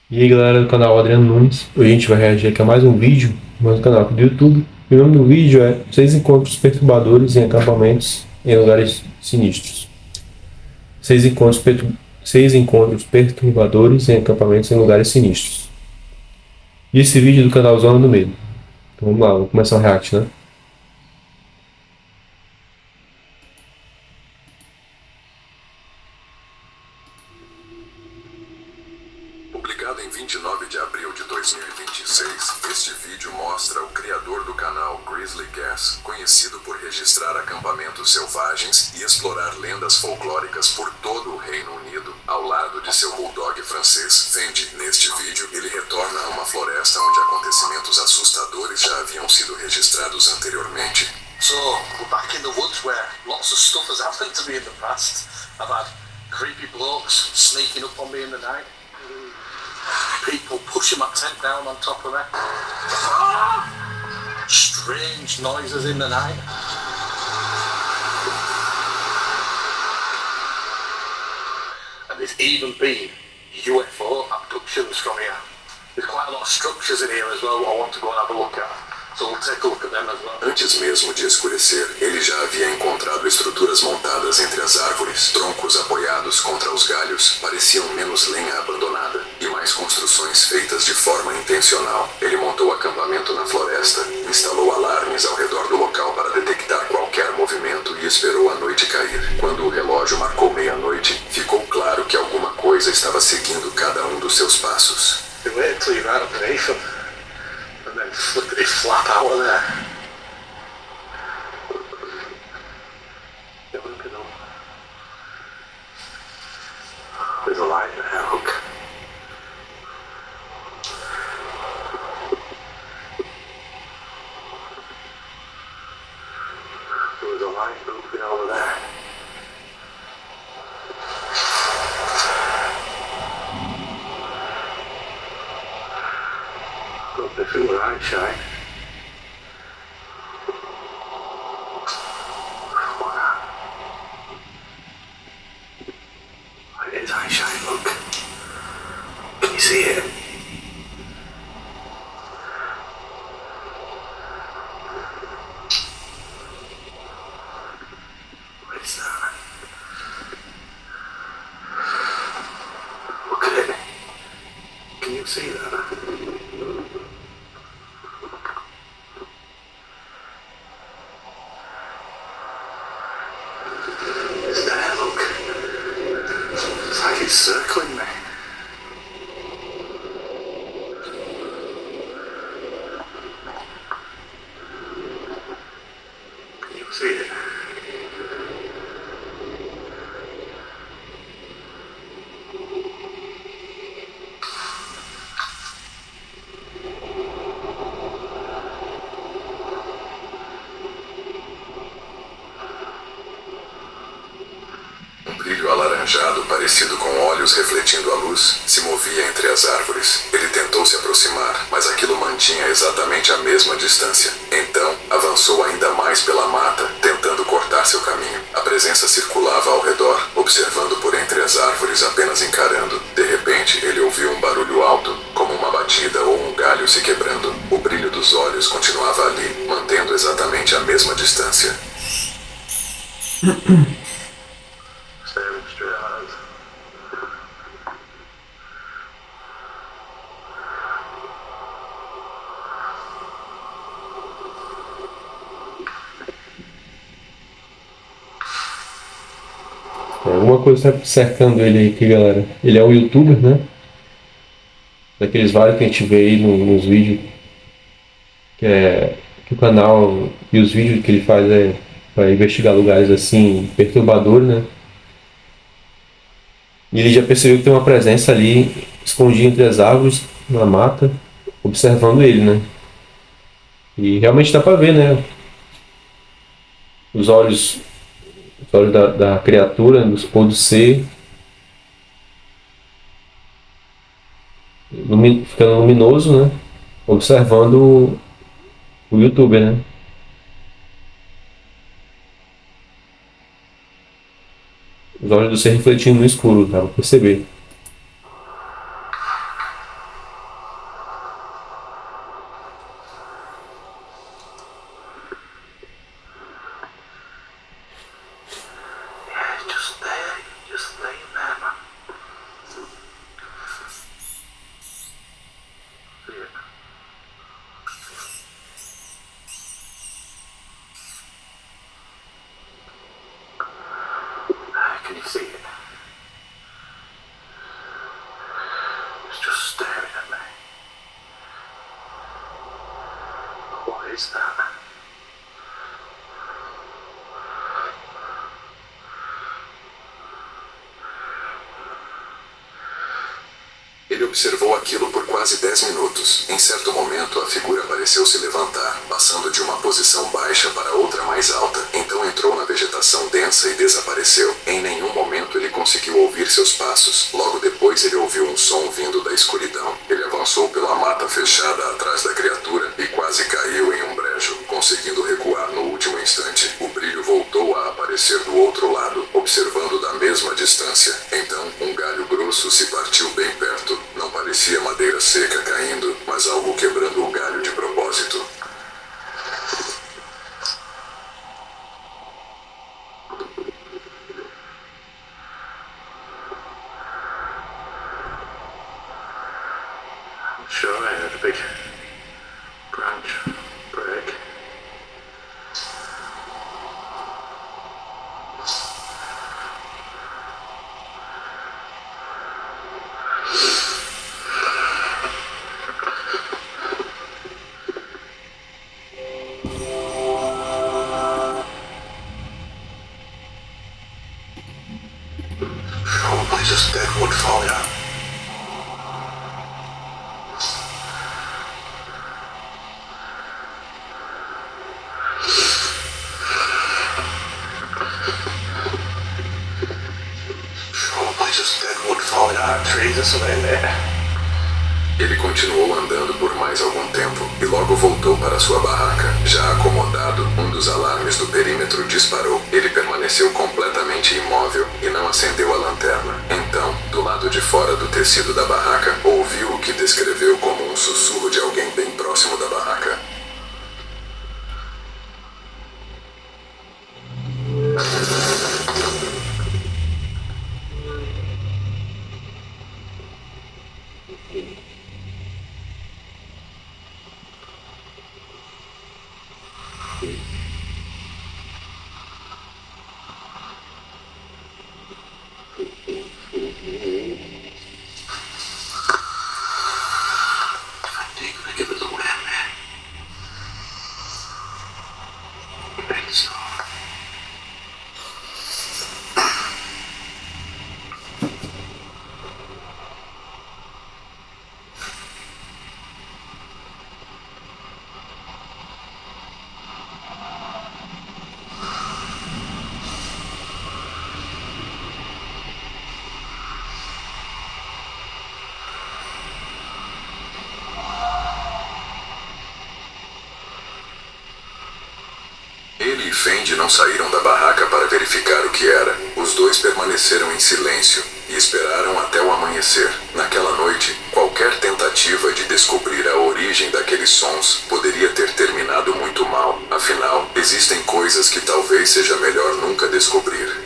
E aí galera do canal Adriano Nunes, hoje a gente vai reagir aqui a mais um vídeo, mais um canal aqui do YouTube. E o nome do vídeo é 6 encontros perturbadores em acampamentos em lugares sinistros. 6 encontros, 6 encontros perturbadores em acampamentos em lugares sinistros. E esse vídeo é do canal Zona do Medo. Então vamos lá, vamos começar o react, né? Publicado em 29 de abril de 2026, este vídeo mostra o criador do canal Grizzly Gas, conhecido por registrar acampamentos selvagens e explorar lendas folclóricas por todo o Reino Unido, ao lado de seu bulldog francês, Fendi. Neste vídeo, ele retorna a uma floresta onde acontecimentos assustadores já haviam sido registrados anteriormente. So, we're back in the woods where lots of stuff has happened to me in the past. I've had creepy blokes sneaking up on me in the night. People pushing my tent down on top of me. Strange noises in the night. And there's even been UFO abductions from here. There's quite a lot of structures in here as well I want to go and have a look at. So we'll take a look at them as well. Antes mesmo de escurecer, ele já havia encontrado estruturas montadas entre as árvores, troncos apoiados contra os galhos, pareciam menos lenha abandonada, e mais construções feitas de forma intencional. Ele montou acampamento na floresta, instalou alarmes ao redor do local para detectar qualquer movimento e esperou a noite cair. Quando o relógio marcou meia-noite, ficou claro que alguma coisa estava seguindo cada um dos seus passos. You wait until you're right underneath them. And then flippity flap out of there. Yeah, look at them. There's a light there, look. There was a light moving over there. Look, they feel the light shine. It is eye shine, look. Can you see it? What is that? Look at it. Can you see that? It's there, look. It's like it's circling me. Can you see it? Um brilho alaranjado, parecido com olhos refletindo a luz, se movia entre as árvores. Ele tentou se aproximar, mas aquilo mantinha exatamente a mesma distância. Então, avançou ainda mais pela mata, tentando cortar seu caminho. A presença circulava ao redor, observando por entre as árvores, apenas encarando. De repente, ele ouviu um barulho alto, como uma batida ou um galho se quebrando. O brilho dos olhos continuava ali, mantendo exatamente a mesma distância. Staring straight at us. Alguma coisa está cercando ele aí aqui, galera. Ele é um youtuber, né? Daqueles vários que a gente vê aí nos vídeos. Que o canal e os vídeos que ele faz é para investigar lugares assim perturbadores, né? E ele já percebeu que tem uma presença ali escondida entre as árvores, na mata, observando ele, né? E realmente dá para ver, né? Os olhos da criatura, dos pôr do ser, ficando luminoso, né? Observando o youtuber, né? Os olhos do ser refletindo no escuro, dá pra perceber. Ele observou aquilo por quase 10 minutos. Em certo momento, a figura pareceu se levantar, passando de uma posição baixa para outra mais alta. Então entrou na vegetação densa e desapareceu. Em nenhum momento ele conseguiu ouvir seus passos. Logo depois ele ouviu um som vindo da escuridão. Ele avançou pela mata fechada atrás da criatura e quase caiu em um brejo, conseguindo recuar no último instante. O brilho voltou a aparecer do outro lado, observando da mesma distância. Então, um galho grosso se partiu bem perto. Não parecia madeira seca caindo, mas algo quebrando o galho de propósito. Sure, I heard a big branch break. Probably just dead wood falling out. Probably just dead wood falling out of trees or something there. Ele continuou andando por mais algum tempo e logo voltou para sua barraca. Já acomodado, um dos alarmes do perímetro disparou. Ele permaneceu completamente imóvel e não acendeu a lanterna. Então, do lado de fora do tecido da barraca, ouviu o que descreveu como um sussurro de alguém bem próximo da barraca. Give it away, man. Big stuff. Ele e Fendi não saíram da barraca para verificar o que era. Os dois permaneceram em silêncio e esperaram até o amanhecer. Naquela noite, qualquer tentativa de descobrir a origem daqueles sons poderia ter terminado muito mal. Afinal, existem coisas que talvez seja melhor nunca descobrir.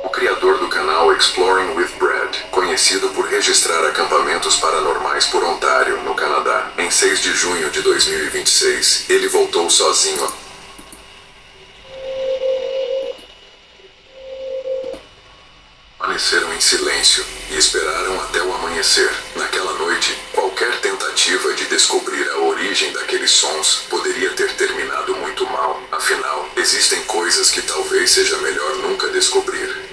O criador do canal Exploring with Brad, conhecido por registrar acampamentos paranormais por Ontário, no Canadá, em 6 de junho de 2026, ele voltou sozinho. Permaneceram em silêncio e esperaram até o amanhecer. Naquela noite, qualquer tentativa de descobrir a origem daqueles sons poderia ter terminado muito mal. Afinal, existem coisas que talvez seja melhor nunca descobrir.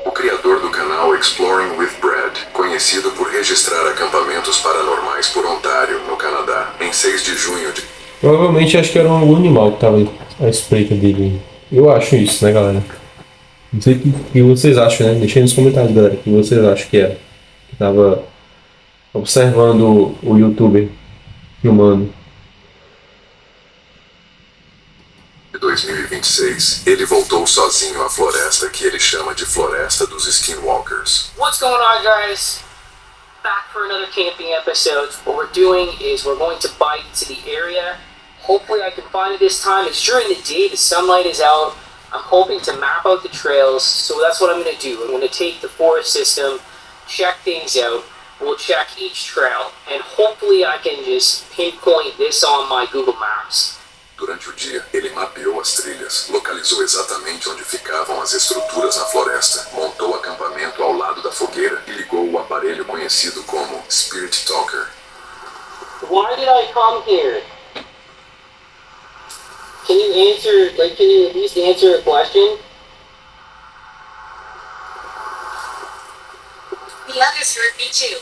O criador do canal Exploring with Brad, conhecido por registrar acampamentos paranormais por Ontário, no Canadá, em 6 de junho de... Provavelmente acho que era um animal que tava à espreita dele. Eu acho isso, né, galera? Não sei o que vocês acham, né? Deixa aí nos comentários, galera, o que vocês acham que era. Que tava observando o youtuber filmando. 2026, ele voltou sozinho à floresta que ele chama de Floresta dos Skinwalkers. What's going on, guys? Back for another camping episode. What we're doing is we're going to bike to the area. Hopefully I can find it this time. It's during the day, the sunlight is out. I'm hoping to map out the trails, so that's what I'm going to do. I'm going to take the forest system, check things out. We'll check each trail, and hopefully I can just pinpoint this on my Google Maps. Durante o dia, ele mapeou as trilhas, localizou exatamente onde ficavam as estruturas na floresta, montou acampamento ao lado da fogueira e ligou o aparelho conhecido como Spirit Talker. Why did I come here? Can you at least answer a question? just hurt me too.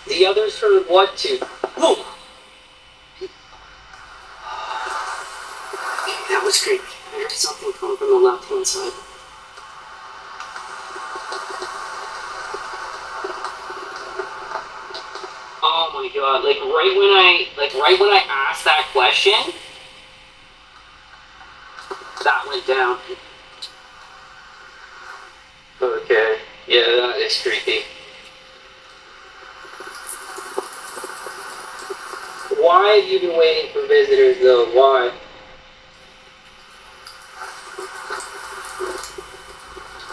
The others heard what too? Boom! That was creepy. I heard something come from the left-hand side. Oh my god! Like right when I asked that question, that went down. Okay. Yeah, that is creepy. Why have you been waiting for visitors though? Why?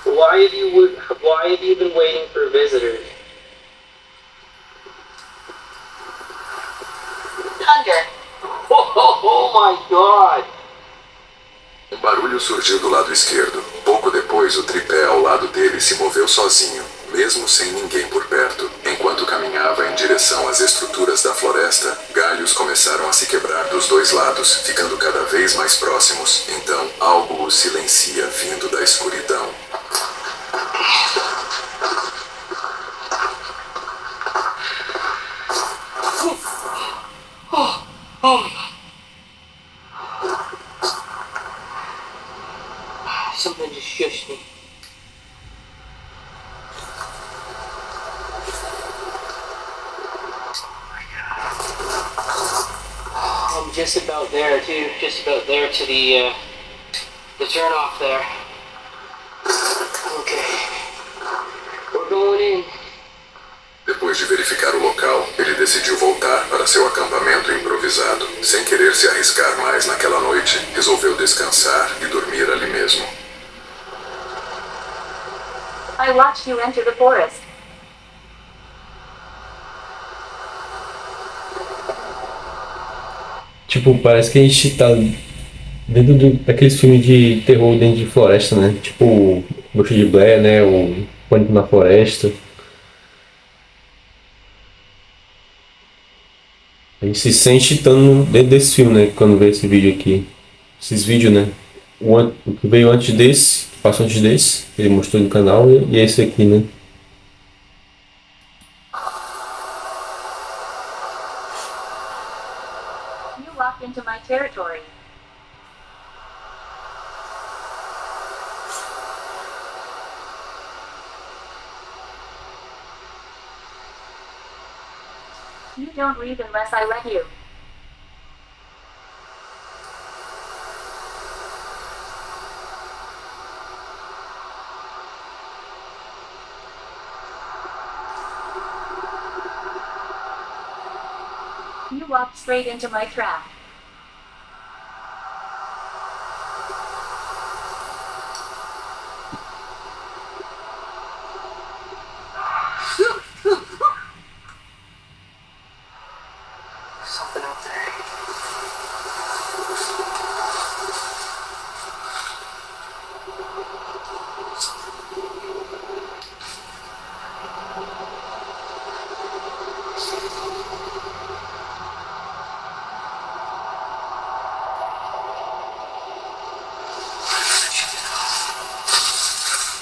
Why have you been waiting for visitors? Hunger. Oh my god! Um barulho surgiu do lado esquerdo. Pouco depois, o tripé ao lado dele se moveu sozinho, mesmo sem ninguém por perto. Enquanto caminhava em direção às estruturas da floresta, galhos começaram a se quebrar dos dois lados, ficando cada vez mais próximos. Então, algo o silencia vindo da escuridão. Oh my god. Something just shushed me. I'm just about there too. Just about there to the turn off there. Okay. We're going in. Depois de verificar o local, ele decidiu voltar para seu acampamento improvisado. Sem querer se arriscar mais naquela noite, resolveu descansar e dormir ali mesmo. I watched you enter the forest. Tipo, parece que a gente tá dentro daqueles filmes de terror dentro de floresta, né? Tipo, Bruxa de Blair, né? O Pânico na Floresta. A gente se sente estando dentro desse filme, né? Quando vê esse vídeo aqui. Esses vídeos, né? O que veio antes desse, que passou antes desse, que ele mostrou no canal, e esse aqui, né? You walked into my territory. You don't leave unless I let you. You walked straight into my trap. Something out there.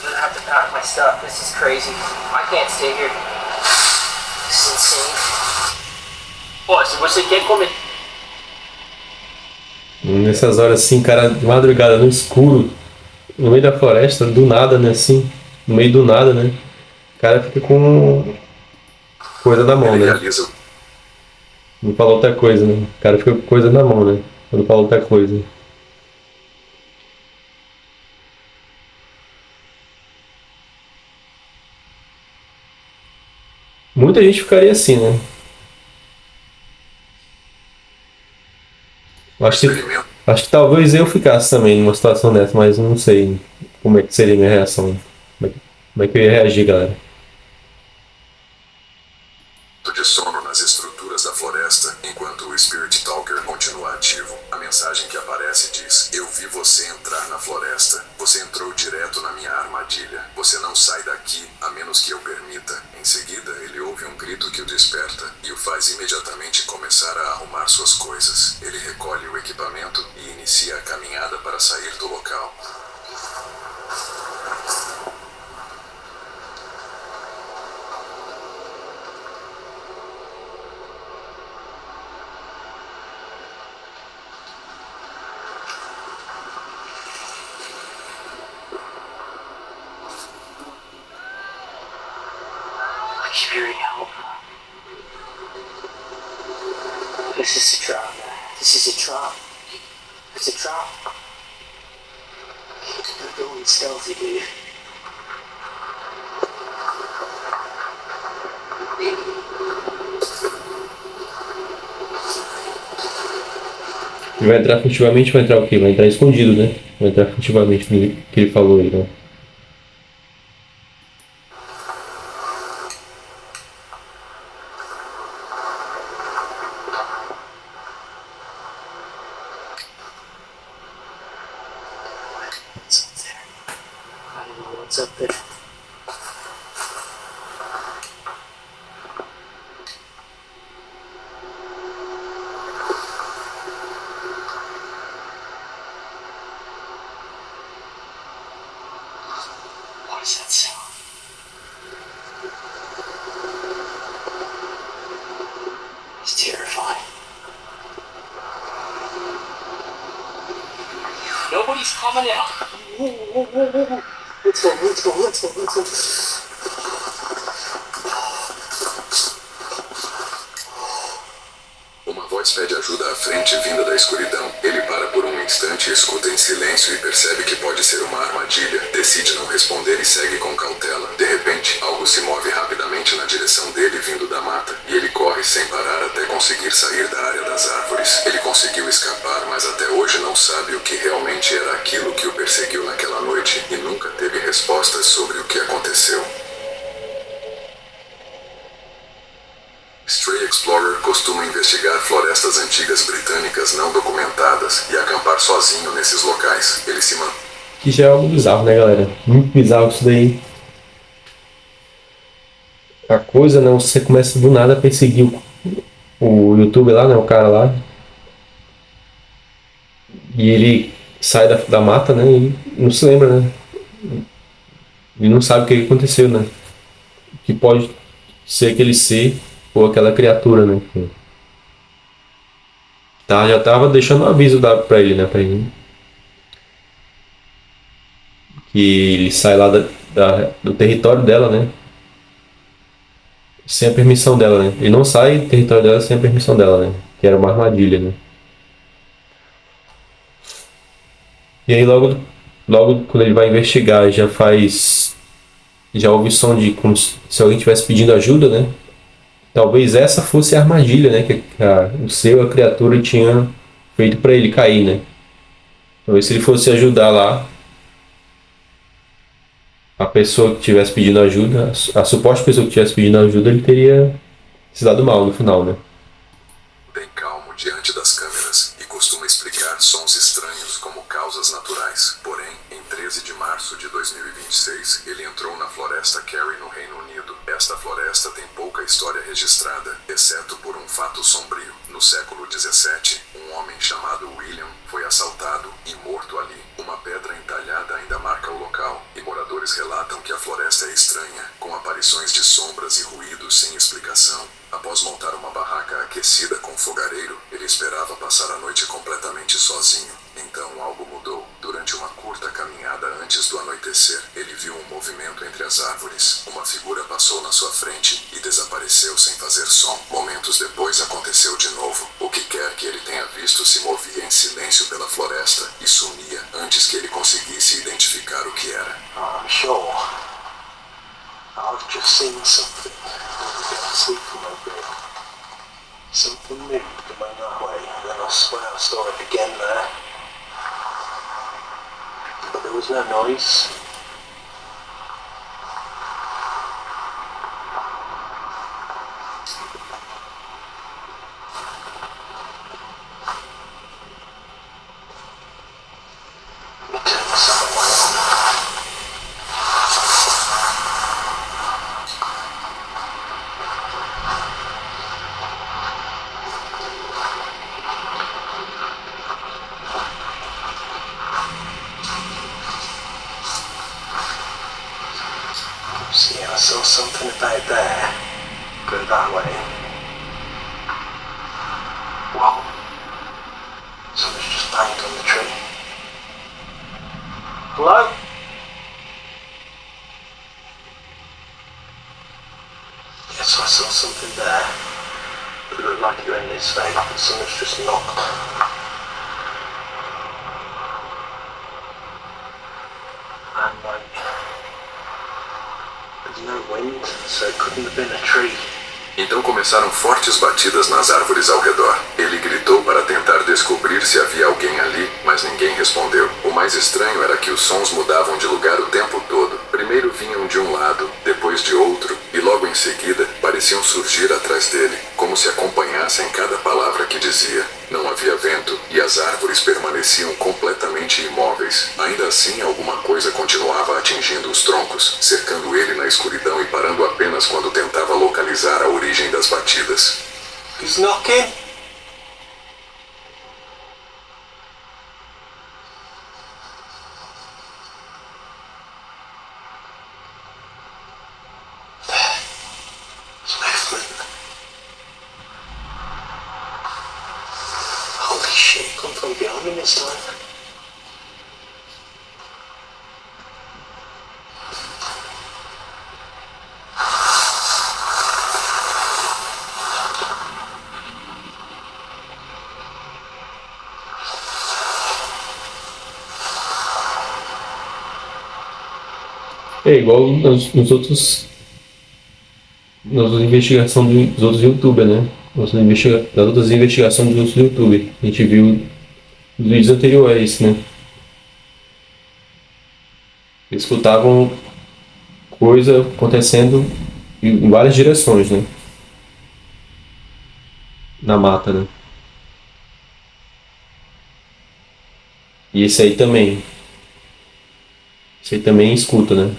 I'm gonna have to pack my stuff. This is crazy. I can't stay here. This is insane. Pô, se você quer comer. Nessas horas assim, cara, de madrugada, no escuro, no meio da floresta, do nada, né? Assim, no meio do nada, né? O cara fica com coisa na mão, Ele né? realiza Não fala outra coisa, né? O cara fica com coisa na mão, né? Quando fala outra coisa. Muita gente ficaria assim, né? experimento. Acho que talvez eu ficasse também numa situação dessa, mas eu não sei como é que seria a minha reação. Como é que eu ia reagir, galera? De sono nas estruturas da floresta, enquanto o Spirit Talker continua ativo. A mensagem que aparece diz: eu vi você entrar na floresta. Você entrou direto na minha armadilha. Você não sai daqui a menos que eu permita. Em seguida, ele ouve um grito que o desperta e o faz imediatamente começar a arrumar suas coisas. Ele recolhe o equipamento e inicia a caminhada para sair do local. I hear help. This is a trap. This is a trap. It's a trap. They're going stealthy, dude. Ele vai entrar furtivamente, vai entrar o quê? Vai entrar escondido, né? Vai entrar furtivamente, que ele falou aí, né? What's up there? I don't know what's up there. What is that sound? It's terrifying. Nobody's coming out. Whoa, whoa, whoa, whoa, whoa. Let's go, let's go, let's go, let's go. Uma voz pede ajuda à frente vinda da escuridão. Ele para por um instante, escuta em silêncio e percebe que pode ser uma armadilha. Decide não responder e segue com cautela. De repente, algo se move rapidamente na direção dele vindo da mata. E ele corre sem parar até conseguir sair da área das árvores. Ele conseguiu escapar, mas até hoje não sabe o que realmente era aquilo que o perseguiu naquela noite e nunca teve respostas sobre o que aconteceu. Stray Explorer costuma investigar florestas antigas britânicas não documentadas e acampar sozinho nesses locais. Ele se mantém. Que já é algo bizarro, né, galera? Muito bizarro isso daí. A coisa, né? Você começa do nada a perseguir o YouTube lá, né? O cara lá. E ele sai da mata, né? E não se lembra, né? E não sabe o que aconteceu, né? Que pode ser aquele ser ou aquela criatura, né? Tá, já tava deixando um aviso pra ele, né? Pra ele. Que ele sai lá do território dela, né? Sem a permissão dela, né? Ele não sai do território dela sem a permissão dela, né? Que era uma armadilha, né? E aí logo quando ele vai investigar, já ouve som de como se alguém estivesse pedindo ajuda, né? Talvez essa fosse a armadilha, né? Que o seu, a criatura, tinha feito para ele cair, né? Talvez se ele fosse ajudar lá a pessoa que estivesse pedindo ajuda, a suposta pessoa que estivesse pedindo ajuda, ele teria se dado mal no final, né? Bem calmo diante das câmeras e costuma explicar sons estranhos como causas naturais. Porém, em 13 de março de 2026, ele entrou na Floresta Kerry no Reino Unido. Esta floresta tem pouca história registrada, exceto por um fato sombrio. No século 17, um homem chamado William foi assaltado e morto ali. Uma pedra entalhada ainda marca o local, e moradores relatam que a floresta é estranha, com aparições de sombras e ruídos sem explicação. Após montar uma barraca aquecida com fogareiro, ele esperava passar a noite completamente sozinho. Então algo mudou. Durante uma curta caminhada antes do anoitecer, ele viu um movimento entre as árvores. Uma figura passou na sua frente e desapareceu sem fazer som. Momentos depois aconteceu de novo. O que quer que ele tenha visto se movia em silêncio pela floresta e sumia antes que ele conseguisse identificar o que era. I'm sure I've just seen something. I sleep from my bed. Something moved coming that way, and then I swear I saw it again there. But there was no noise. about there. Go that way. Whoa. Someone's just banged on the tree. Hello? Yeah, so I saw something there. It looked like it went this way, but someone's just knocked. And like, there's no wind, so it couldn't have been a tree. Então começaram fortes batidas nas árvores ao redor. Ele gritou para tentar descobrir se havia alguém ali, mas ninguém respondeu. O mais estranho era que os sons mudavam de lugar o tempo todo. Primeiro vinham de um lado, depois de outro, e logo em seguida pareciam surgir atrás dele, como se acompanhassem cada palavra que dizia. Não havia vento e as árvores permaneciam completamente imóveis. Ainda assim, alguma coisa continuava atingindo os troncos, cercando ele na escuridão e parando apenas quando tentava localizar a origem das batidas. Who's knocking? Holy shit, come from behind me this time. É igual nos outros. Nas outras investigações dos outros youtubers, né? Das outras investigações dos outros youtubers. A gente viu os vídeos anteriores a esse, né? Eles escutavam coisa acontecendo em várias direções, né? Na mata, né? E esse aí também. Esse aí também escuta, né?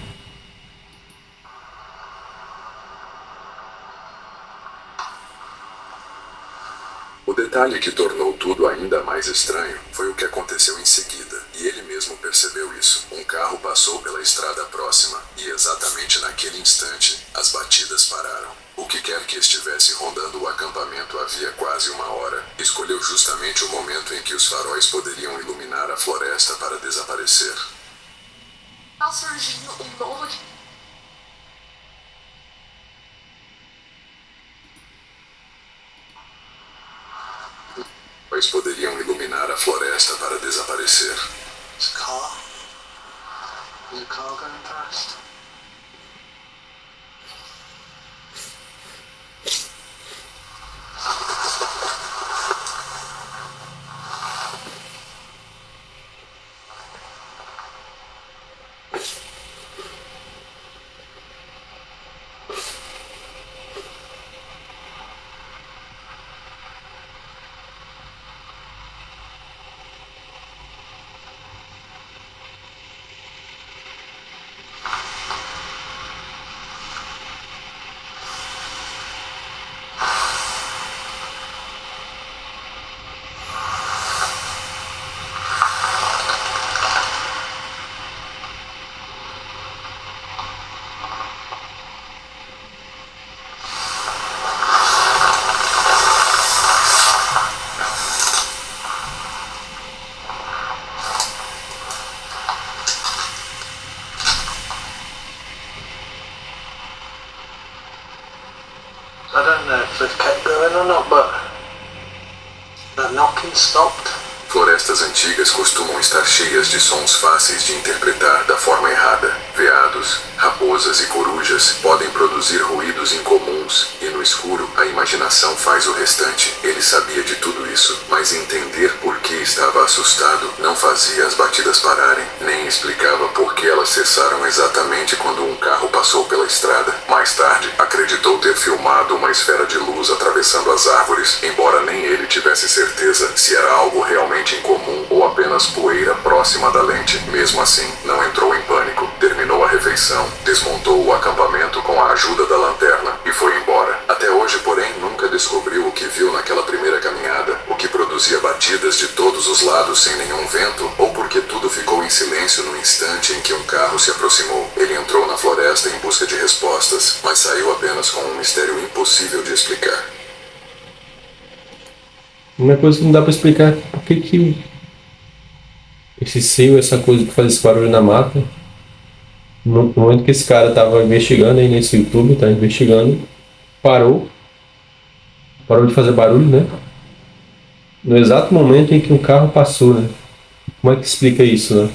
O detalhe que tornou tudo ainda mais estranho foi o que aconteceu em seguida, e ele mesmo percebeu isso. Um carro passou pela estrada próxima, e exatamente naquele instante, as batidas pararam. O que quer que estivesse rondando o acampamento havia quase uma hora, escolheu justamente o momento em que os faróis poderiam iluminar a floresta para desaparecer. Tá surgindo um novo. Pois poderiam iluminar a floresta para desaparecer. There's a car. There's a car going past. I don't know if they've kept going or not, but that knocking stopped. Florestas antigas costumam estar cheias de sons fáceis de interpretar da forma errada. Veados, raposas e corujas podem produzir ruídos incomuns, e no escuro a imaginação faz o restante. Ele sabia de tudo isso, mas entender por que estava assustado não fazia as batidas pararem, nem explicava por que elas cessaram exatamente quando um carro passou pela estrada. Mais tarde, acreditou ter filmado uma esfera de luz atravessando as árvores, embora nem ele tivesse certeza se era algo realmente incomum ou apenas poeira próxima da lente. Mesmo assim, não entrou em pânico, terminou a refeição, desmontou o acampamento com a ajuda da lanterna e foi embora. Até hoje, porém, nunca descobriu o que viu naquela primeira caminhada, o que produzia batidas de todos os lados sem nenhum vento, ou porque tudo ficou em silêncio no instante em que um carro se aproximou. Ele entrou na floresta em busca de respostas, mas saiu apenas com um mistério impossível de explicar. Uma coisa que não dá pra explicar é por que esse seio, essa coisa que faz esse barulho na mata. No momento que esse cara tava investigando aí nesse YouTube, tá investigando, parou de fazer barulho, né? No exato momento em que um carro passou, né? Como é que explica isso, né?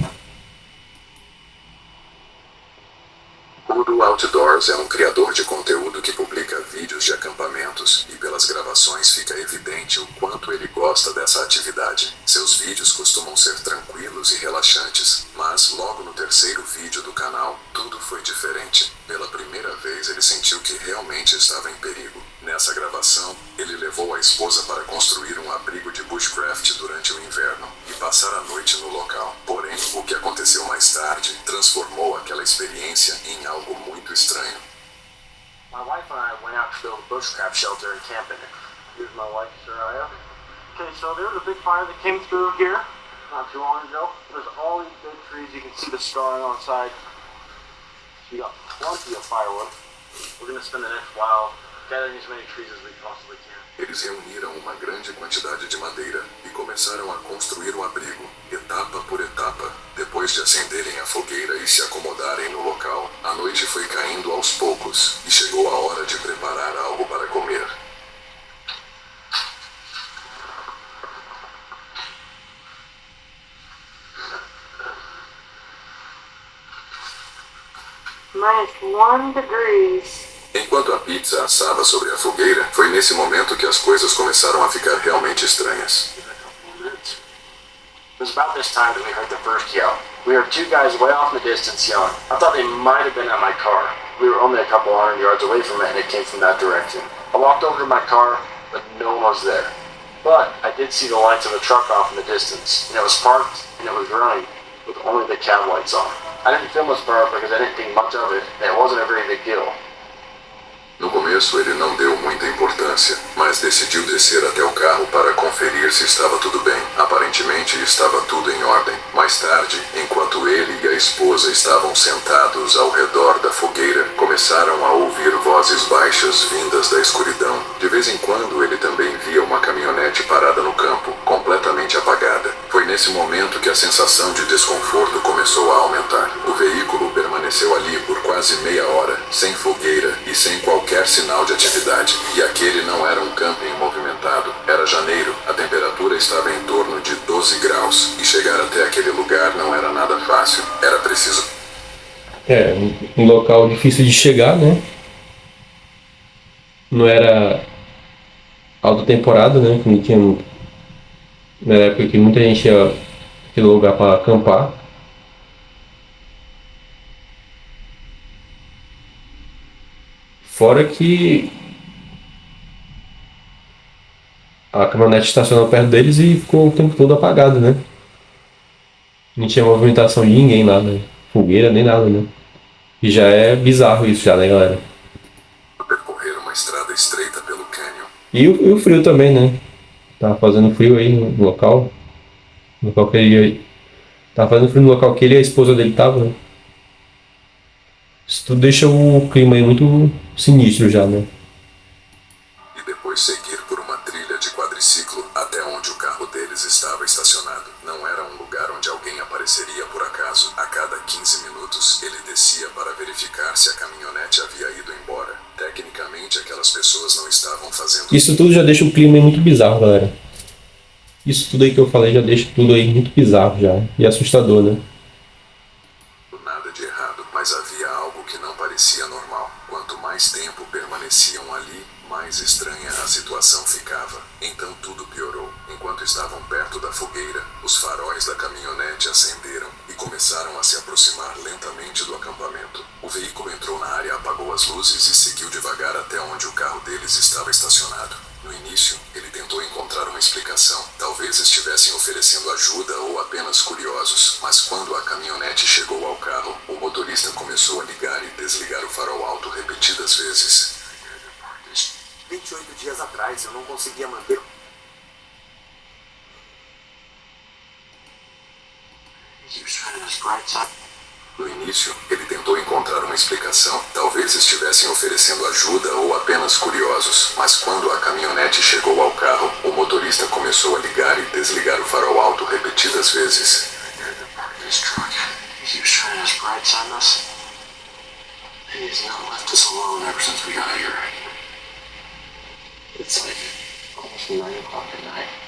Udo Outdoors é um criador de conteúdo que publica vídeos de acampamentos, e pelas gravações fica evidente o quanto ele gosta dessa atividade. Seus vídeos costumam ser tranquilos e relaxantes, mas logo no terceiro vídeo do canal, tudo foi diferente. Pela primeira vez ele sentiu que realmente estava em perigo. Nessa gravação, ele levou a esposa para construir um abrigo de bushcraft durante o inverno e passar a noite no local. Porém, o que aconteceu mais tarde transformou aquela experiência em algo muito estranho. My wife and I went out to build a bushcraft shelter and camp in it. Here's my wife, Soraya. Okay, so there was a big fire that came through here not too long ago. There's all these big trees. You can see the scarring on the side. We got plenty of firewood. We're going to spend the next while gathering as many trees as we possibly can. Eles reuniram uma grande quantidade de madeira e começaram a construir o abrigo, etapa por etapa. Depois de acenderem a fogueira e se acomodarem no local, a noite foi caindo aos poucos e chegou a hora de preparar algo para comer. -1 degrees. Enquanto a pizza assava sobre a fogueira, foi nesse momento que as coisas começaram a ficar realmente estranhas. It was about this time that we heard the first yell. We heard two guys way off in the distance yelling. I thought they might have been at my car. We were only a couple hundred yards away from it and it came from that direction. I walked over to my car, but no one was there. But I did see the lights of a truck off in the distance, and it was parked and it was running with only the cab lights on. I didn't film this part because I didn't think much of it, and it wasn't a very big deal. No começo ele não deu muita importância, mas decidiu descer até o carro para conferir se estava tudo bem. Aparentemente estava tudo em ordem. Mais tarde, enquanto ele e a esposa estavam sentados ao redor da fogueira, começaram a ouvir vozes baixas vindas da escuridão. De vez em quando ele também via uma caminhonete parada no campo, completamente apagada. Foi nesse momento que a sensação de desconforto começou a aumentar. O veículo permaneceu ali por quase meia hora, sem fogueira e sem qualquer sinal de atividade. E aquele não era um camping movimentado. Era janeiro, a temperatura estava em torno de 12 graus. E chegar até aquele lugar não era nada fácil. Era preciso... Um local difícil de chegar, né? Não era alta temporada, né? Que não tinha... Na época que muita gente ia aquele lugar para acampar. Fora que a caminhonete estacionou perto deles e ficou o tempo todo apagada, né? Não tinha movimentação de ninguém lá, né? Fogueira nem nada, né? E já é bizarro isso já, né, galera? percorrer uma estrada estreita pelo cânion. E o frio também, né? Tava fazendo frio aí no local. No local que ele... Tava fazendo frio no local que ele e a esposa dele estavam, né? Isso tudo deixa o clima aí muito sinistro já, né? E depois seguir por uma trilha de quadriciclo até onde o carro deles estava estacionado. Não era um lugar onde alguém apareceria por acaso. A cada 15 minutos, ele descia para verificar se a caminhonete havia ido embora. Tecnicamente, aquelas pessoas não estavam fazendo... Isso tudo já deixa o clima aí muito bizarro, galera. Isso tudo aí que eu falei já deixa tudo aí muito bizarro já. E assustador, né? Nada de errado, mas havia algo que não parecia normal. Quanto mais tempo permaneciam ali, mais estranha a situação ficava. Então tudo piorou. Enquanto estavam perto da fogueira, os faróis da caminhonete acenderam e começaram a se aproximar lentamente do acampamento. O veículo entrou na área, apagou as luzes e seguiu devagar até onde o carro deles estava estacionado. No início, ele tentou encontrar uma explicação. Talvez estivessem oferecendo ajuda ou apenas curiosos. Mas quando a caminhonete chegou ao carro, o motorista começou a ligar e desligar o farol alto repetidas vezes. 28 dias atrás. Eu não conseguia manter. No início, ele tentou encontrar uma explicação. Talvez estivessem oferecendo ajuda ou apenas curiosos. Mas quando a caminhonete chegou ao carro, o motorista começou a ligar e desligar o farol alto repetidas vezes.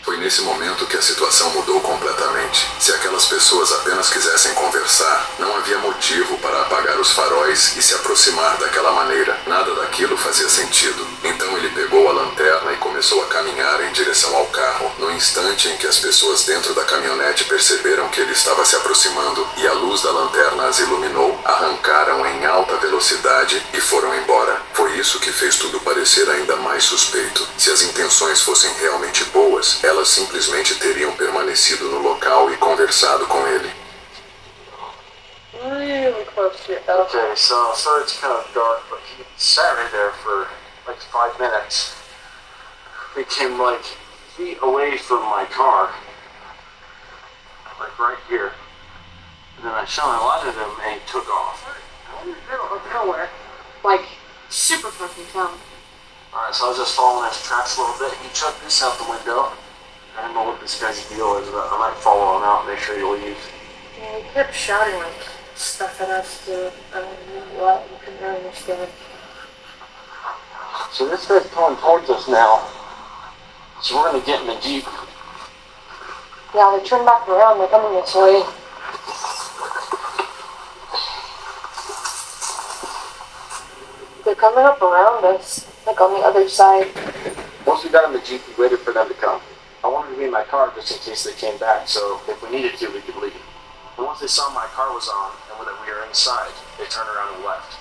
Foi nesse momento que a situação mudou completamente. Se aquelas pessoas apenas quisessem conversar, não havia motivo para apagar os faróis e se aproximar daquela maneira. Nada daquilo fazia sentido. Então ele pegou a lanterna e começou a caminhar em direção ao carro. No instante em que as pessoas dentro da caminhonete perceberam que ele estava se aproximando e a luz da lanterna as iluminou, arrancaram em alta velocidade e foram embora. Foi isso que fez tudo parecer ainda mais suspeito. Se as intenções fossem realmente boas, elas simplesmente teriam permanecido no local e conversado com ele. Really close to it. Okay, so it's kind of dark, but he sat right there for like 5 minutes. He came like feet away from my car, like right here. And then I shone a light at him and he took off. Middle of nowhere. Like, super fucking town. Alright, so I was just following his tracks a little bit. He chucked this out the window. I don't know what this guy's deal is, but I might follow him out and make sure he leaves. Yeah, he kept shouting like stuff at us too. I don't know what. We couldn't really understand. So this guy's coming towards us now. So we're gonna get in the Jeep. Yeah, they turned back around. They're coming this way. They're coming up around us, like on the other side. Once we got in the Jeep, we waited for them to come. I wanted to be in my car just in case they came back, so if we needed to, we could leave. And once they saw my car was on and that we were inside, they turned around and left.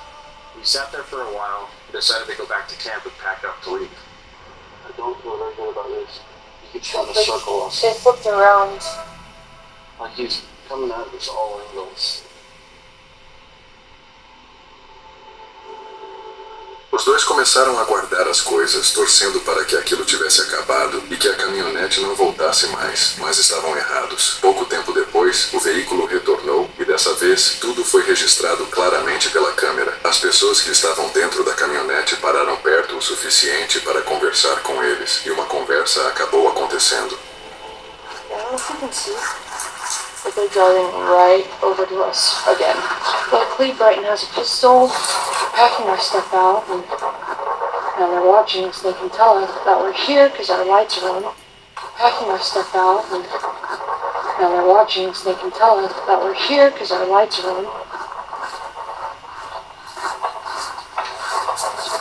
We sat there for a while, decided to go back to camp and pack up to leave. I don't feel very good about this. He keeps trying to circle us. They flipped around. Like he's coming at us all angles. Os dois começaram a guardar as coisas, torcendo para que aquilo tivesse acabado e que a caminhonete não voltasse mais, mas estavam errados. Pouco tempo depois, o veículo retornou e dessa vez tudo foi registrado claramente pela câmera. As pessoas que estavam dentro da caminhonete pararam perto o suficiente para conversar com eles e uma conversa acabou acontecendo. I don't know if you can see, but they're driving right over to us again. Luckily, Brighton has a pistol. They're packing our stuff out, and now they're watching us. They can tell us that we're here because our lights are on. Packing our stuff out, and now they're watching us. They can tell us that we're here because our lights are on.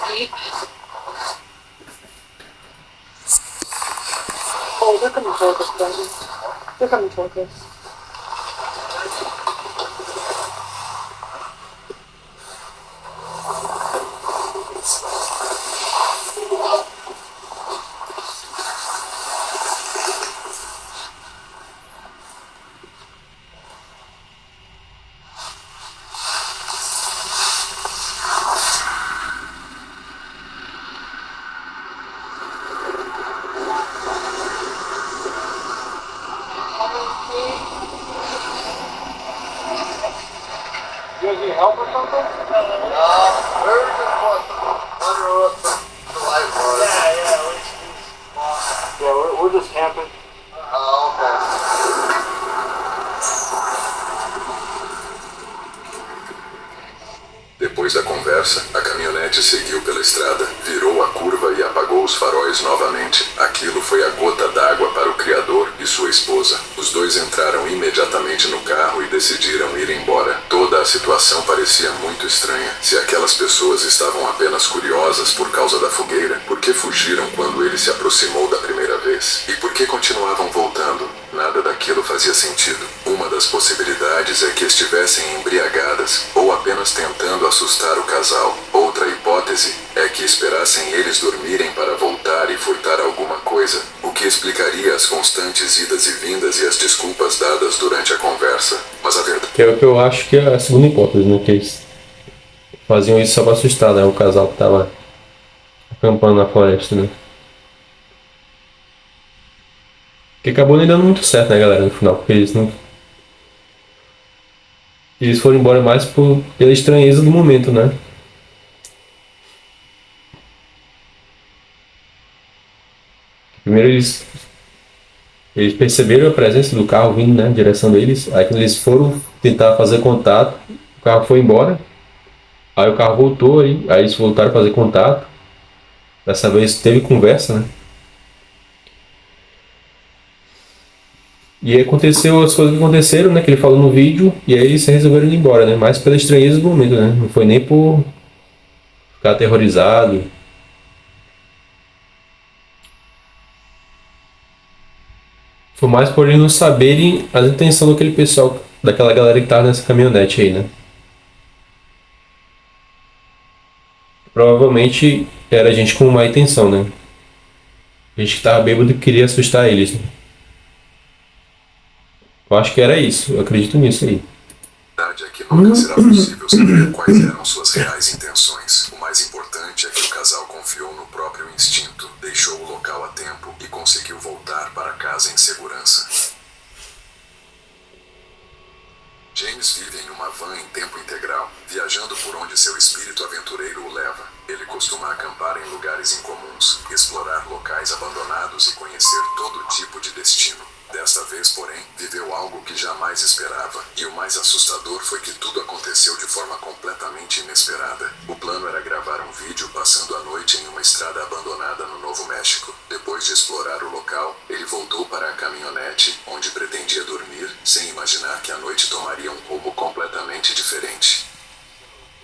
Jeep. Oh, they're coming towards us, Brighton. They're coming towards us. You guys need help or something? We're just wondering what the light was. Yeah, we're just camping. Oh, okay. Depois da conversa, a caminhonete seguiu pela estrada, virou a curva e apagou os faróis novamente. Aquilo foi a gota d'água para o criador e sua esposa. Os dois entraram imediatamente no carro e decidiram ir embora. Toda a situação parecia muito estranha. Se aquelas pessoas estavam apenas curiosas por causa da fogueira, por que fugiram quando ele se aproximou da primeira vez? E por que continuavam voltando? Nada daquilo fazia sentido. Uma das possibilidades é que estivessem embriagadas ou apenas tentando assustar o casal. Outra hipótese é que esperassem eles dormirem para voltar e furtar alguma coisa, o que explicaria as constantes idas e vindas e as desculpas dadas durante a conversa. Mas a verdade Que é o que eu acho que é a segunda hipótese, né? Que eles faziam isso só pra assustar, né? O casal que tava acampando na floresta, né? Que acabou nem dando muito certo, né, galera, no final, porque eles não. Eles foram embora mais pela estranheza do momento, né? Primeiro eles perceberam a presença do carro vindo, né, na direção deles. Aí quando eles foram tentar fazer contato, o carro foi embora. Aí o carro voltou, aí eles voltaram a fazer contato. Dessa vez teve conversa, né? E aí aconteceu as coisas que aconteceram, né? Que ele falou no vídeo, e aí eles resolveram ir embora, né? Mais pela estranheza do momento, né? Não foi nem por ficar aterrorizado. Foi mais por eles não saberem as intenções daquele pessoal, daquela galera que tava nessa caminhonete aí, né? Provavelmente era gente com má intenção, né? Gente que tava bêbado e queria assustar eles, né? Eu acho que era isso, eu acredito nisso aí. A verdade é que nunca será possível saber quais eram suas reais intenções. O mais importante é que o casal confiou no próprio instinto, deixou o local a tempo e conseguiu voltar para casa em segurança. James vive em uma van em tempo integral, viajando por onde seu espírito aventureiro o leva. Ele costuma acampar em lugares incomuns, explorar locais abandonados e conhecer todo tipo de destino. Desta vez, porém, viveu algo que jamais esperava, e o mais assustador foi que tudo aconteceu de forma completamente inesperada. O plano era gravar um vídeo passando a noite em uma estrada abandonada no Novo México. Depois de explorar o local, ele voltou para a caminhonete, onde pretendia dormir, sem imaginar que a noite tomaria um rumo completamente diferente.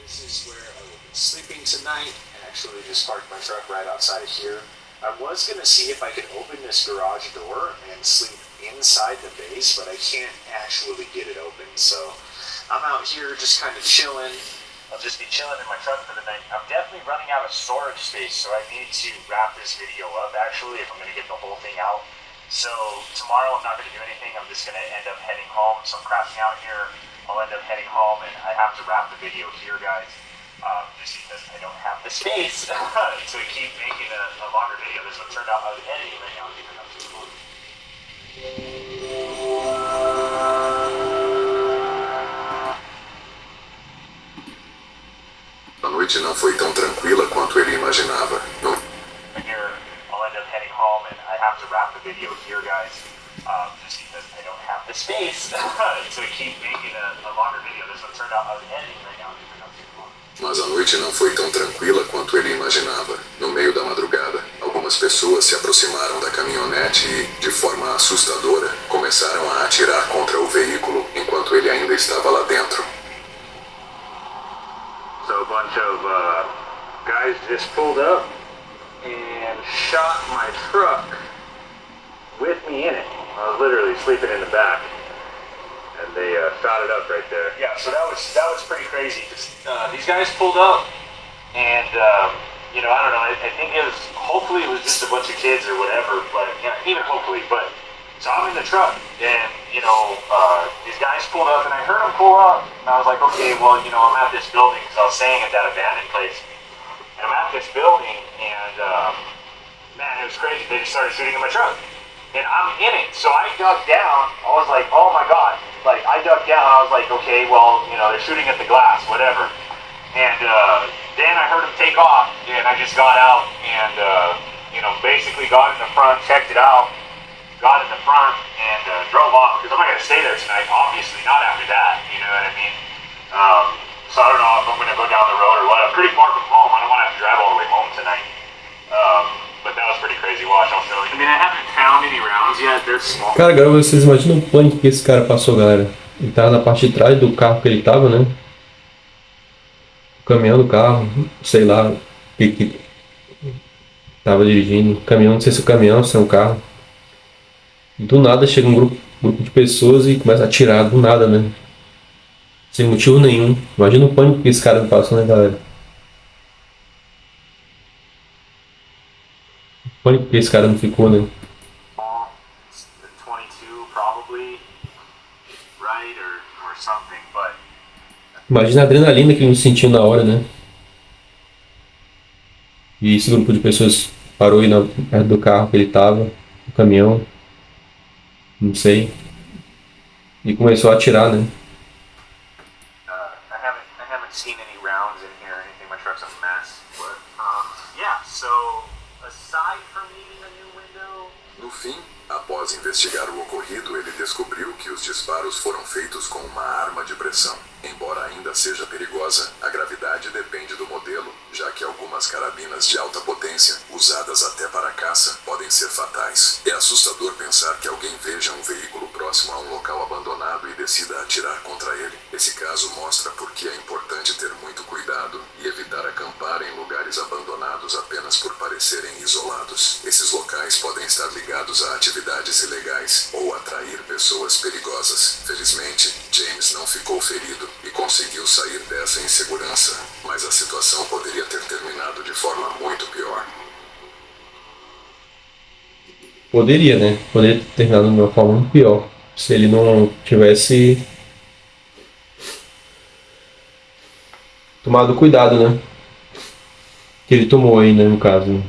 This is where I will be sleeping tonight. Actually, just parked my truck right outside of here. I was going to see if I could open this garage door and sleep inside the base, but I can't actually get it open. So I'm out here just kind of chilling. I'll just be chilling in my truck for the night. I'm definitely running out of storage space, so I need to wrap this video up actually if I'm going to get the whole thing out. So tomorrow I'm not going to do anything. I'm just going to end up heading home. So I'm crashing out here. I'll end up heading home, and I have to wrap the video here, guys. Just because I don't have the space to keep making a longer video. This one turned out I was editing right now. Keeping up too long. A noite não foi tão tranquila quanto ele imaginava. Here, I'll end up heading home, and I have to wrap the video here, guys. Just because I don't have the space to keep making a longer video. This one turned out I was editing right now. Keeping up too long. Mas a noite não foi tão tranquila quanto ele imaginava. No meio da madrugada, algumas pessoas se aproximaram da caminhonete e, de forma assustadora, começaram a atirar contra o veículo enquanto ele ainda estava lá dentro. So a bunch of guys just pulled up and shot my truck with me in it. I was literally sleeping in the back. And they shot it up right there. Yeah, so that was pretty crazy. These guys pulled up, and I don't know. I think hopefully it was just a bunch of kids or whatever. But yeah, even hopefully. But so I'm in the truck, and these guys pulled up, and I heard them pull up, and I was like, okay, well, I'm at this building because I was staying at that abandoned place, and I'm at this building, and man, it was crazy. They just started shooting at my truck. And I'm in it, so I ducked down. I was like, oh my god. Like, I ducked down, I was like, okay, well, they're shooting at the glass, whatever. And then I heard them take off, and I just got out and, basically got in the front, checked it out, got in the front, and drove off. Because I'm not going to stay there tonight, obviously, not after that, you know what I mean? So I don't know if I'm going to go down the road or what. I'm pretty far from home. I don't want to have to drive all the way home tonight. But that was pretty crazy watch, I'll show you. I mean, I haven't found any rounds yet, they're small. Cara, agora vocês imaginam o pânico que esse cara passou, galera. Ele tava na parte de trás do carro que ele tava, né? O caminhão do carro, sei lá o que tava dirigindo. Caminhão, não sei se é o caminhão, se é um carro. E do nada chega um grupo de pessoas e começa a atirar do nada, né? Sem motivo nenhum. Imagina o pânico que esse cara passou, né, galera? O pânico que esse cara não ficou, né? 22 probably, right, or something, but Imagina a adrenalina que ele não sentiu na hora, né? E esse grupo de pessoas parou aí perto do carro que ele tava, do caminhão, não sei, e começou a atirar, né? I haven't seen any rounds in here or anything. My truck's a mess. But, yeah, so aside from needing a new window. No fim, após investigar o ocorrido, ele descobriu que os disparos foram feitos com uma arma de pressão. Embora ainda seja perigosa, a gravidade depende do modelo, já que algumas carabinas de alta potência, usadas até para caça, podem ser fatais. É assustador pensar que alguém veja um veículo próximo a um local abandonado e decida atirar contra ele. Esse caso mostra por que é importante ter muito cuidado e evitar acampar em lugares abandonados apenas por parecerem isolados. Esses locais podem estar ligados a atividades ilegais ou atrair pessoas perigosas. Felizmente, James não ficou ferido e conseguiu sair dessa em segurança, mas a situação poderia ter terminado de forma muito pior. Poderia, né? Poderia ter terminado de uma forma muito pior, se ele não tivesse tomado cuidado, né? Que ele tomou aí, né, no caso. Né?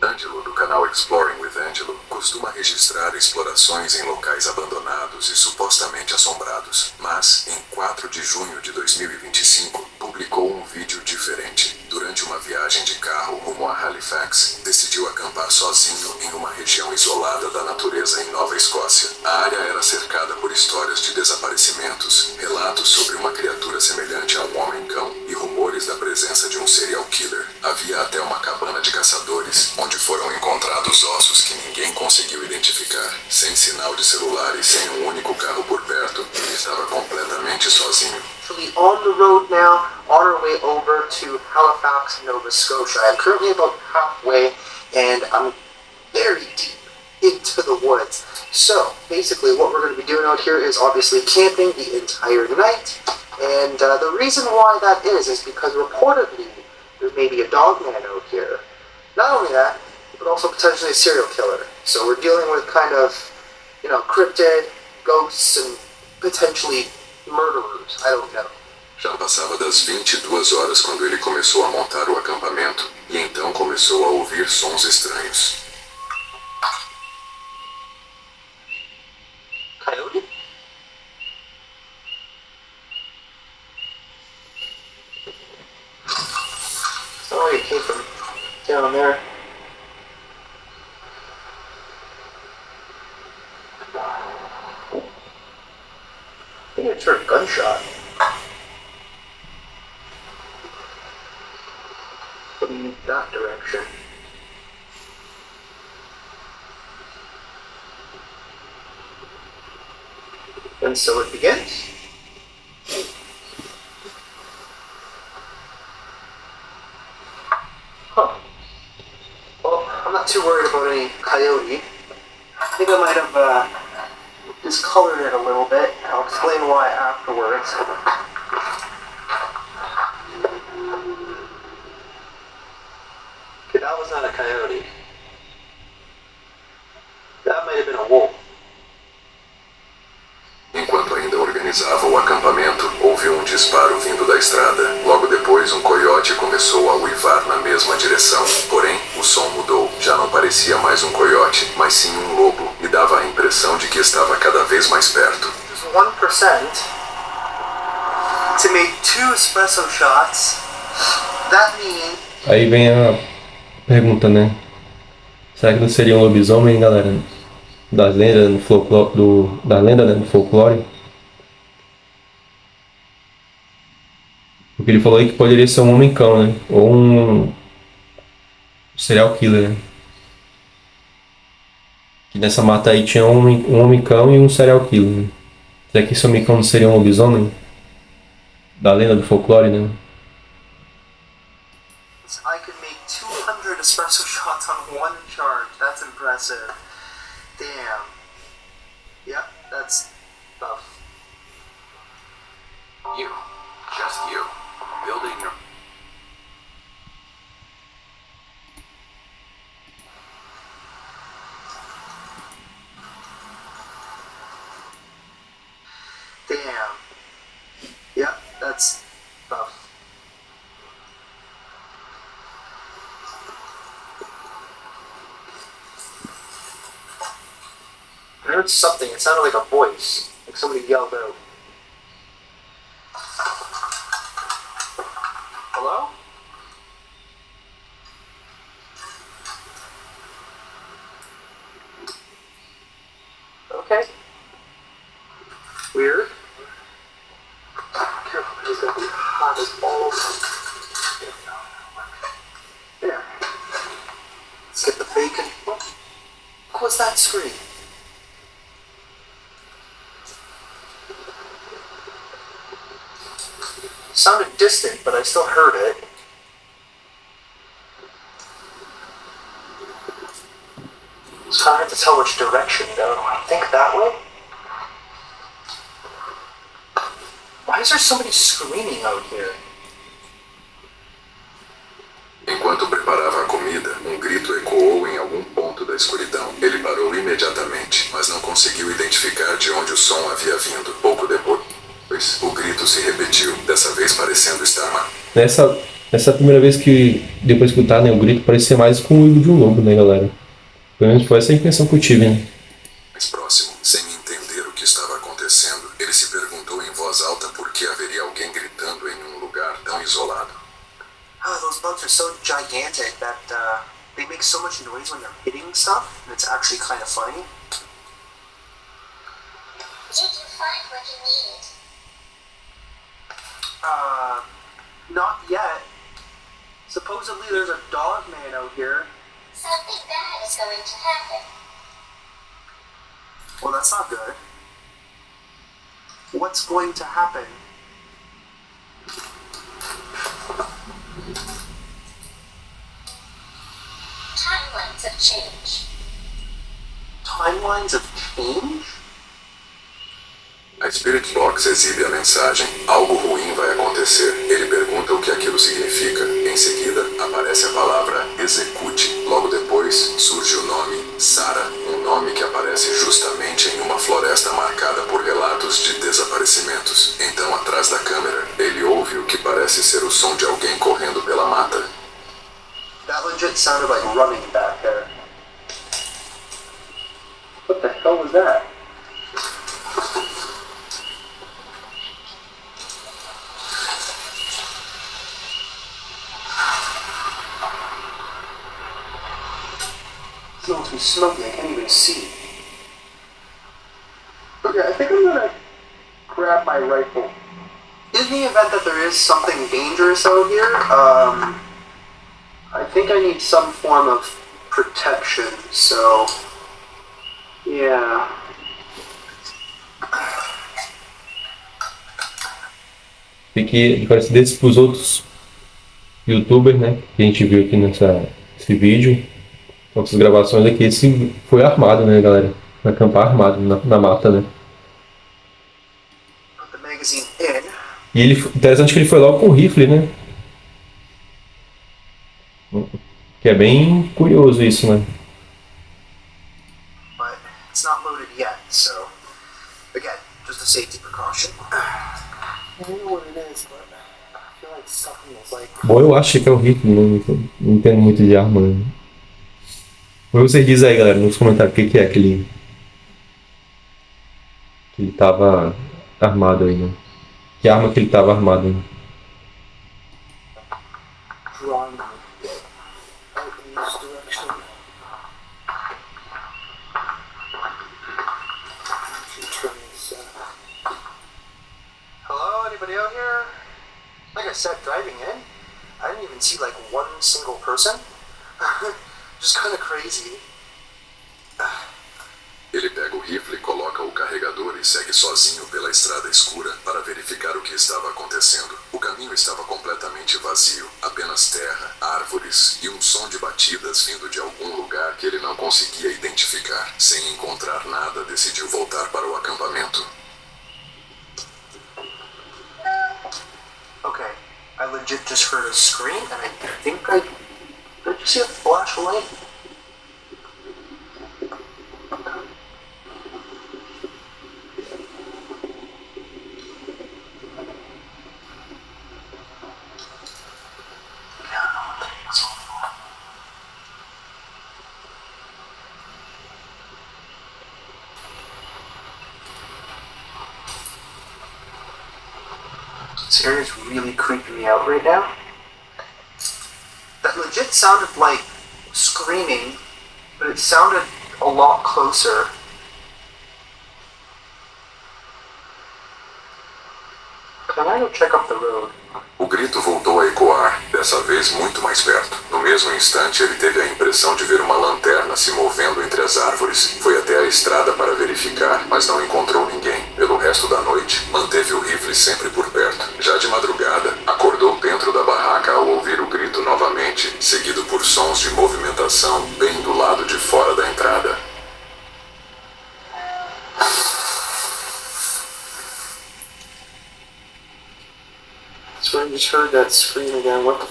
Angelo, do canal Exploring with Angelo, costuma registrar explorações em locais abandonados e supostamente assombrados, mas, em 4 de junho de 2025, publicou um vídeo diferente. Durante uma viagem de carro rumo a Halifax, decidiu acampar sozinho em uma região isolada da natureza em Nova Escócia. A área era cercada por histórias de desaparecimentos, relatos sobre uma criatura semelhante a um homem-cão e rumores da presença de um serial killer. Havia até uma cabana de caçadores, onde foram encontrados ossos que ninguém conseguiu identificar. Sem sinal de celular e sem um único carro por perto, ele estava completamente sozinho. Actually on the road now, on our way over to Halifax, Nova Scotia. I'm currently about halfway, and I'm very deep into the woods. So, basically what we're going to be doing out here is obviously camping the entire night, and the reason why that is because reportedly there may be a dogman out here. Not only that, but also potentially a serial killer. So we're dealing with kind of, cryptid, ghosts, and potentially murderers. I don't know. Já passava das 22 horas quando ele começou a montar o acampamento, e então começou a ouvir sons estranhos. Coyote? Sounded like it came from down there. I think it's heard a gunshot. From that direction. And so it begins. Huh. Well, I'm not too worried about any coyote. I think I might have discolored it a little bit. I'll explain why afterwards. Okay, that was not a coyote. That might have been a wolf. Enquanto ainda organizava o acampamento, ouviu um disparo vindo da estrada. Logo depois, um coiote começou a uivar na mesma direção. Porém, o som mudou. Já não parecia mais um coiote, mas sim um lobo, e dava a impressão de que estava cada vez mais perto. 1% to make 2 espresso shots. That means... Aí vem a pergunta, né? Será que não seria um lobisomem, galera? Das lendas no folclore, da lenda, né, do folclore? Porque ele falou aí que poderia ser um homem-cão, né? Ou um serial killer, né? Que nessa mata aí tinha um homem-cão e um serial killer, né? Será que esse homem-cão não seria um lobisomem? Da lenda do folclore, né? I could make 200 espresso shots on one charge. That's impressive. Damn. Yep, that's tough. You, just you, building your... Damn. Yep, that's tough. heard something. It sounded like a voice. Like somebody yelled out. Hello? Okay. Weird. Careful, he's gonna be hot as balls. There. Let's get the bacon. What was that scream? Sounded distant, but I still heard it. It's kind of hard to tell which direction though. I think that way? Why is there somebody screaming out here? Enquanto preparava a comida, um grito ecoou em algum ponto da escuridão. Ele parou imediatamente, mas não conseguiu identificar de onde o som havia vindo. Pouco depois, o grito se repetiu, dessa vez parecendo estar Nessa primeira vez que deu pra escutar, né, o grito parecia mais com o uivo de um lobo, né, galera? Pelo menos foi essa a impressão que eu tive, né? mais próximo. Sem entender o que estava acontecendo, ele se perguntou em voz alta por que haveria alguém gritando em um lugar tão isolado. Ah, those bugs are so gigantic that they make so much noise when they're hitting stuff, and it's actually kind of funny. Did you find what you needed? Not yet. Supposedly there's a dog man out here. Something bad is going to happen. Well, that's not good. What's going to happen? Timelines of change. Timelines of change? A Spirit Box exibe a mensagem: algo ruim vai acontecer. Ele pergunta o que aquilo significa. Em seguida, aparece a palavra execute. Logo depois, surge o nome Sarah, um nome que aparece justamente em uma floresta marcada por relatos de desaparecimentos. Então, atrás da câmera, ele ouve o que parece ser o som de alguém correndo pela mata. That legit sounded like running back there. What the hell was that? It smells too smoky, I can't even see. Okay, I think I'm gonna grab my rifle. In the event that there is something dangerous out here, I think I need some form of protection, so yeah. Tem que parecer desses pros outros youtubers, né? Que a gente viu aqui nesse vídeo. Outras gravações aqui. Esse foi armado, né, galera? Vai acampar armado na mata, né? Put the magazine in. E ele, interessante que ele foi logo com rifle, né? Que é bem curioso isso, né? But it's not loaded yet, so again, just a safety precaution. I don't know what it is, but I feel like something is like. Bom, eu acho que é o rifle, né? Não entendo muito de arma, né? Vocês dizem aí, galera, nos comentários o que é que ele tava armado aí, né? Que arma que ele tava armado, né? Drawing a bit out in this direction. Turn this, Hello, anybody out here? Like I said, driving in, I didn't even see like one single person. Just kind of crazy. Ele pega o rifle, coloca o carregador e segue sozinho pela estrada escura para verificar o que estava acontecendo. O caminho estava completamente vazio, apenas terra, árvores e um som de batidas vindo de algum lugar que ele não conseguia identificar. Sem encontrar nada, decidiu voltar para o acampamento. Okay, I legit just heard a scream and I think did you see a flashlight? area is really creeping me out right now. That legit sounded like screaming, but it sounded a lot closer. Can I go check up the road? O grito voltou a ecoar, dessa vez muito mais perto. No mesmo instante, ele teve a impressão de ver uma lanterna se movendo entre as árvores. Foi até a estrada para verificar, mas não encontrou ninguém. Pelo resto da noite, manteve o rifle sempre por perto. Já de madrugada, acordou dentro da barraca ao ouvir o grito novamente, seguido por sons de movimentação bem do lado de fora da entrada. So I just heard that scream again. What the?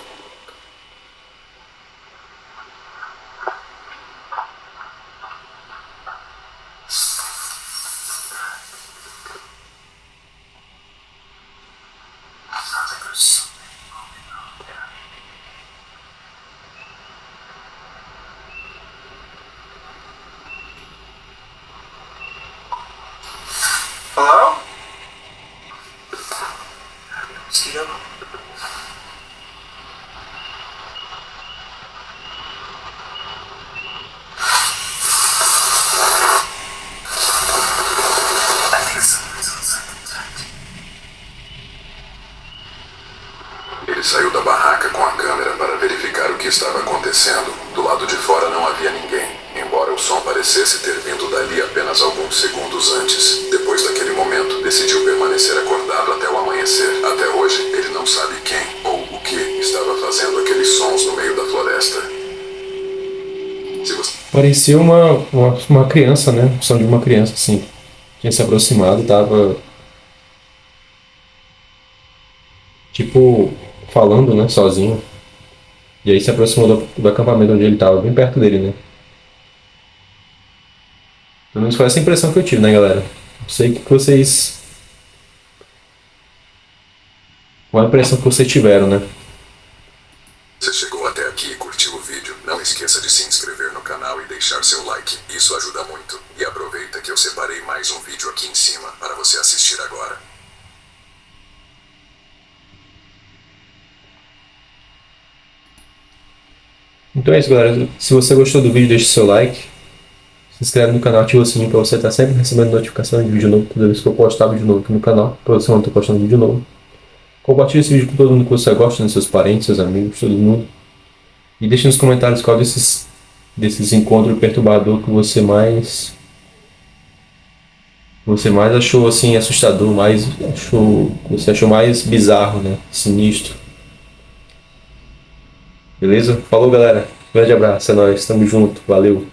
Hello? Mosquito? Ele saiu da barraca com a câmera para verificar o que estava acontecendo. Do lado de fora não havia ninguém, embora o som parecesse ter vindo dali apenas alguns segundos antes. Depois daquele momento, decidiu permanecer acordado até o amanhecer. Até hoje, ele não sabe quem ou o que estava fazendo aqueles sons no meio da floresta. Parecia uma criança, né? O som de uma criança, assim. Tinha se aproximado, tava... tipo, falando, né? Sozinho. E aí se aproximou do acampamento onde ele tava, bem perto dele, né? Pelo menos foi essa impressão que eu tive, né, galera? Não sei o que vocês... qual a impressão que vocês tiveram, né? Você chegou até aqui e curtiu o vídeo. Não esqueça de se inscrever no canal e deixar seu like. Isso ajuda muito. E aproveita que eu separei mais um vídeo aqui em cima para você assistir agora. Então é isso, galera. Se você gostou do vídeo, deixe seu like. Se inscreve no canal, ativa o sininho para você estar sempre recebendo notificação de vídeo novo toda vez que eu postar vídeo novo aqui no canal, para você não estar postando vídeo novo. Compartilhe esse vídeo com todo mundo que você gosta, né? Seus parentes, seus amigos, todo mundo. E deixe nos comentários qual desses encontros perturbador que você mais achou assim assustador, você achou mais bizarro, né? Sinistro. Beleza? Falou, galera. Grande abraço, é nóis. Tamo junto. Valeu.